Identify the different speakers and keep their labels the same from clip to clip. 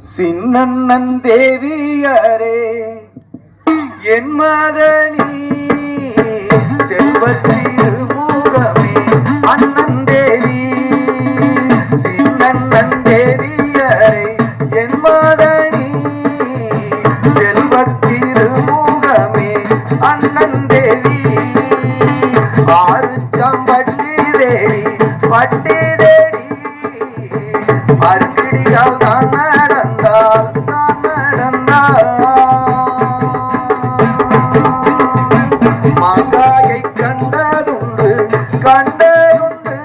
Speaker 1: சின்னண்ணன் தேவியரே என் மதனி செல்வத்திருமுகமே அண்ணன் தேவி. சின்னண்ணன் தேவியரே என் மதனி செல்வத்திருமுகமே அண்ணன் தேவி. ஆறு சம்பட்டி தேடி பட்டி தேடி அருங்கிடியால் தான் நடந்தால் நான் நடந்தால் மாங்காயை கண்டதுண்டு கண்டதுண்டு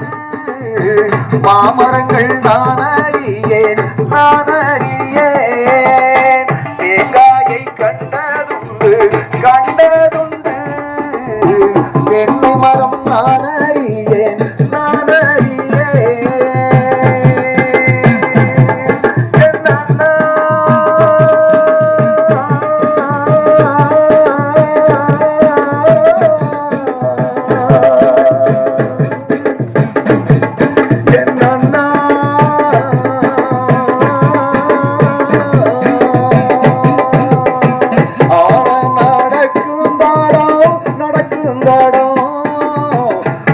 Speaker 1: மாமரங்கள் நான் அறியேன் நான் அறியேன். தேங்காயை கண்டதுண்டு கண்டதுண்டு தென்னை மரம் நான் அறியேன் நான் அறியேன்.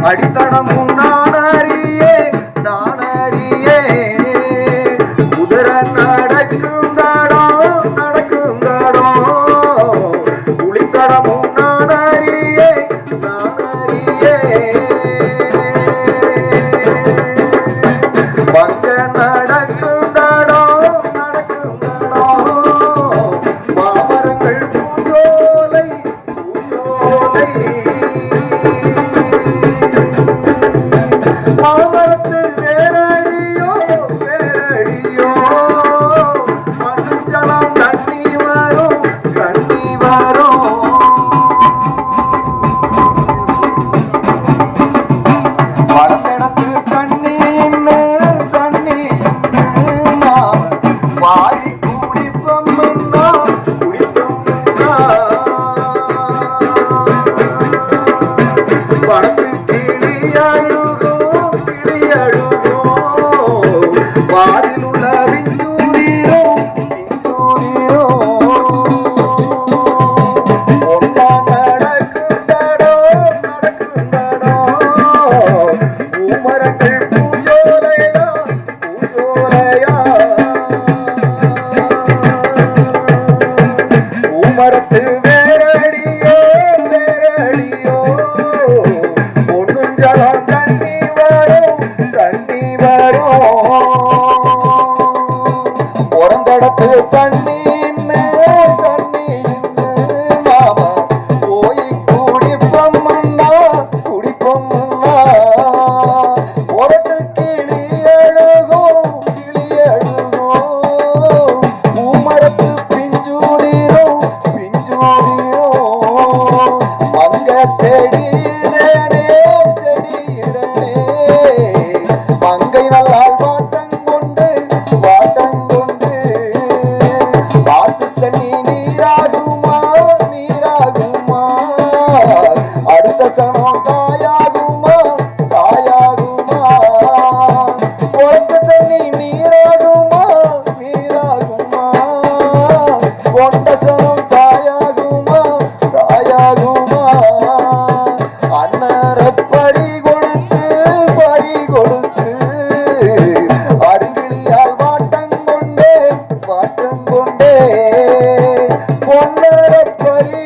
Speaker 1: அடித்தடமும் நான் அறியேன் நான் அறியேன். குதிர நடக்கும் தடம் நடக்கும் தடம் புலித்தடமும் நான் அறியேன் நான் அறியேன். பங்க நடக்கும் தடம் நடக்கும் தடம் மாமரங்கள் பூஞ்சோலை பூஞ்சோலை. மாமரத்து வேரடியோ வேரடியோ மஞ்சளம் தண்ணி வரும் தண்ணி வரும். மரத்திடத்து தண்ணி என்ன தண்ணி வாரி குடிப்பம்னா குடிப்பம்னா படத்து கிளியாழுகும் கிளியழுகும் வாரில் உள்ள விஞ்சூரீரோ விஞ்சூரீரோ. ஒன்னா நடக்கும் தடம் நடக்கும் தடம் பூமரங்கள் பூஞ்சோலையா பூஞ்சோலையா. பூமரத்து வேரடியோ வேரடியோ பொன்னுஞ்சலம் தண்ணி வரும் தண்ணி வரும். பிறந்தடத்து தண்ணின்னு தண்ணின்னு மாமா போய் குடிப்பம்னா குடிப்பம்னா. ஒரட்டு கிளி அழுகும் கிளி அழுகும் பூமரத்து பிஞ்சூதிரும் பிஞ்சூதிரும். மங்க செடியிரனே செடியிரனே மங்கை நல்லால் வாட்டங்கொண்டு வாட்டங்கொண்டு பார்த்து தண்ணி நீராகுமா நீராகுமா. அடுத்த சனம் தாயாகுமா தாயாகுமா. பொறுத்த தண்ணி நீராகுமா நீராகுமா. கொண்ட சனம் தாயாகுமா தாயாகுமா. அன்னர பறி கொடுத்து பறி கொடுத்து அருங்கிளியால் வாட்டங்கொண்டே வாட்டங்கொண்டே பொன்னர பறி